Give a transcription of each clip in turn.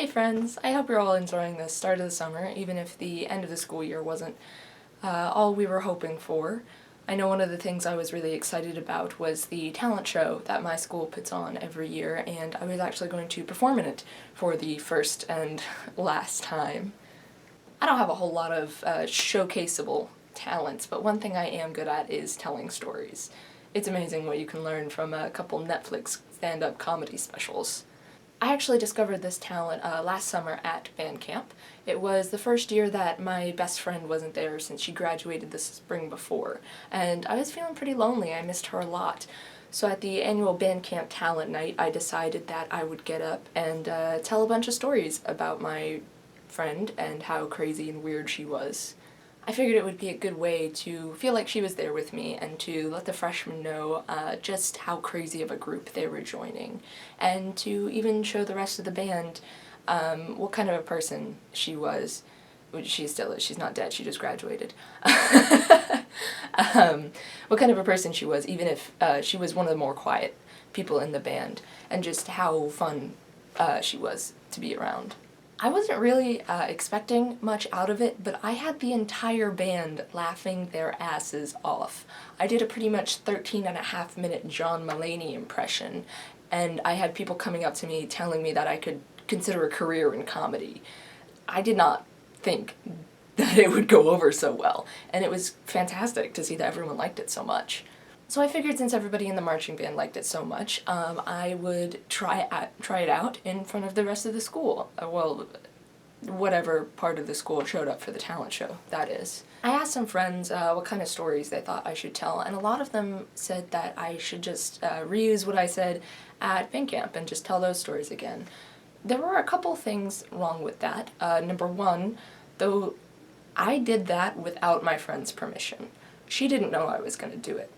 Hey friends, I hope you're all enjoying the start of the summer, even if the end of the school year wasn't all we were hoping for. I know one of the things I was really excited about was the talent show that my school puts on every year, and I was actually going to perform in it for the first and last time. I don't have a whole lot of showcaseable talents, but one thing I am good at is telling stories. It's amazing what you can learn from a couple Netflix stand-up comedy specials. I actually discovered this talent last summer at band camp. It was the first year that my best friend wasn't there since she graduated the spring before, and I was feeling pretty lonely. I missed her a lot. So at the annual band camp talent night, I decided that I would get up and tell a bunch of stories about my friend and how crazy and weird she was. I figured it would be a good way to feel like she was there with me and to let the freshmen know just how crazy of a group they were joining, and to even show the rest of the band what kind of a person she was. She still is, she's not dead, she just graduated. What kind of a person she was, even if she was one of the more quiet people in the band, and just how fun she was to be around. I wasn't really expecting much out of it, but I had the entire band laughing their asses off. I did a pretty much 13.5-minute John Mulaney impression, and I had people coming up to me telling me that I could consider a career in comedy. I did not think that it would go over so well, and it was fantastic to see that everyone liked it so much. So I figured since everybody in the marching band liked it so much, I would try it out in front of the rest of the school. Well, whatever part of the school showed up for the talent show, that is. I asked some friends what kind of stories they thought I should tell, and a lot of them said that I should just reuse what I said at band camp and just tell those stories again. There were a couple things wrong with that. Number one, though I did that without my friend's permission. She didn't know I was going to do it.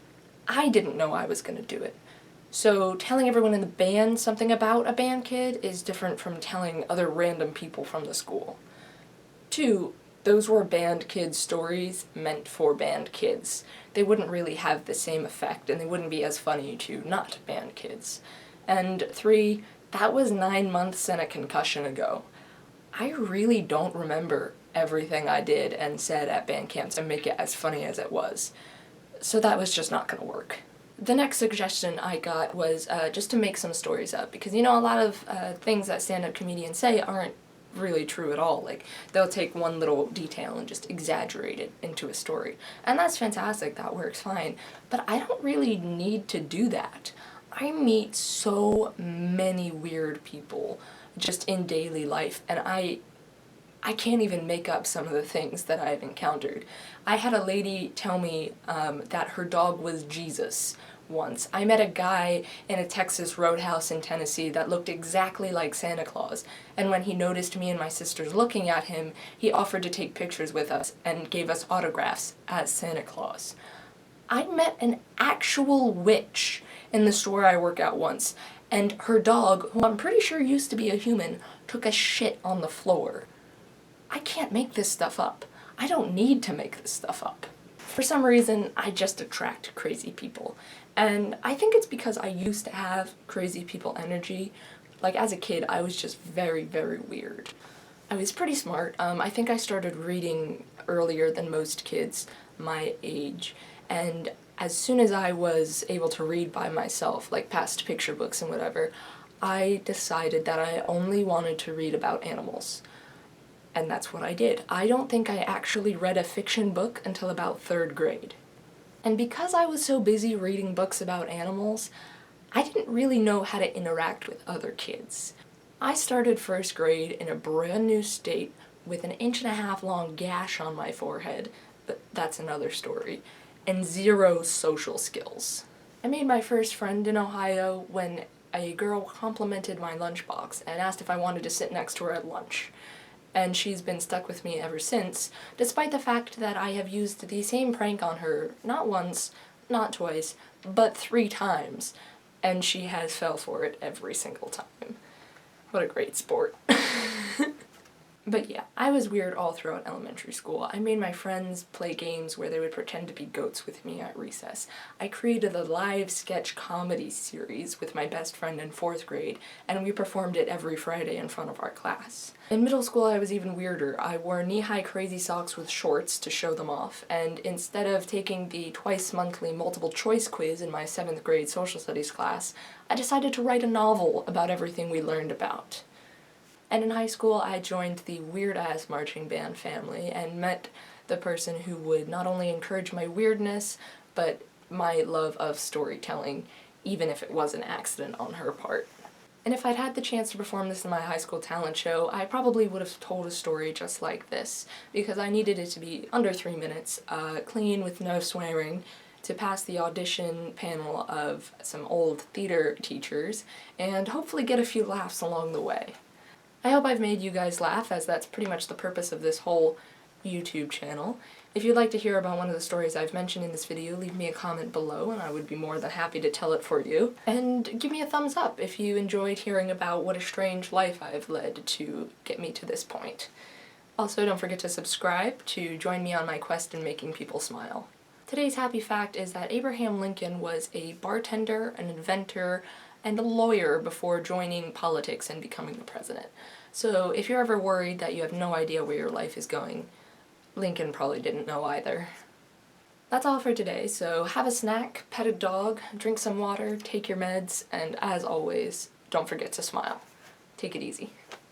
I didn't know I was going to do it. So telling everyone in the band something about a band kid is different from telling other random people from the school. Two, those were band kid stories meant for band kids. They wouldn't really have the same effect, and they wouldn't be as funny to not band kids. And three, that was 9 months and a concussion ago. I really don't remember everything I did and said at band camp to make it as funny as it was. So that was just not gonna work. The next suggestion I got was just to make some stories up, because a lot of things that stand-up comedians say aren't really true at all. Like, they'll take one little detail and just exaggerate it into a story. And that's fantastic, that works fine. But I don't really need to do that. I meet so many weird people just in daily life, and I can't even make up some of the things that I've encountered. I had a lady tell me that her dog was Jesus once. I met a guy in a Texas roadhouse in Tennessee that looked exactly like Santa Claus, and when he noticed me and my sisters looking at him, he offered to take pictures with us and gave us autographs as Santa Claus. I met an actual witch in the store I work at once, and her dog, who I'm pretty sure used to be a human, took a shit on the floor. I can't make this stuff up. I don't need to make this stuff up. For some reason, I just attract crazy people. And I think it's because I used to have crazy people energy. Like, as a kid, I was just very, very weird. I was pretty smart. I think I started reading earlier than most kids my age. And as soon as I was able to read by myself, like past picture books and whatever, I decided that I only wanted to read about animals. And that's what I did. I don't think I actually read a fiction book until about 3rd grade. And because I was so busy reading books about animals, I didn't really know how to interact with other kids. I started 1st grade in a brand new state with an 1.5-inch long gash on my forehead, but that's another story, and 0 social skills. I made my first friend in Ohio when a girl complimented my lunchbox and asked if I wanted to sit next to her at lunch. And she's been stuck with me ever since, despite the fact that I have used the same prank on her not once, not twice, but 3 times, and she has fell for it every single time. What a great sport. But yeah, I was weird all throughout elementary school. I made my friends play games where they would pretend to be goats with me at recess. I created a live sketch comedy series with my best friend in 4th grade, and we performed it every Friday in front of our class. In middle school, I was even weirder. I wore knee-high crazy socks with shorts to show them off, and instead of taking the twice-monthly multiple-choice quiz in my 7th grade social studies class, I decided to write a novel about everything we learned about. And in high school, I joined the weird-ass marching band family and met the person who would not only encourage my weirdness, but my love of storytelling, even if it was an accident on her part. And if I'd had the chance to perform this in my high school talent show, I probably would have told a story just like this, because I needed it to be under 3 minutes, clean with no swearing, to pass the audition panel of some old theater teachers, and hopefully get a few laughs along the way. I hope I've made you guys laugh, as that's pretty much the purpose of this whole YouTube channel. If you'd like to hear about one of the stories I've mentioned in this video, leave me a comment below and I would be more than happy to tell it for you. And give me a thumbs up if you enjoyed hearing about what a strange life I've led to get me to this point. Also, don't forget to subscribe to join me on my quest in making people smile. Today's happy fact is that Abraham Lincoln was a bartender, an inventor, and a lawyer before joining politics and becoming the president. So if you're ever worried that you have no idea where your life is going, Lincoln probably didn't know either. That's all for today, so have a snack, pet a dog, drink some water, take your meds, and as always, don't forget to smile. Take it easy.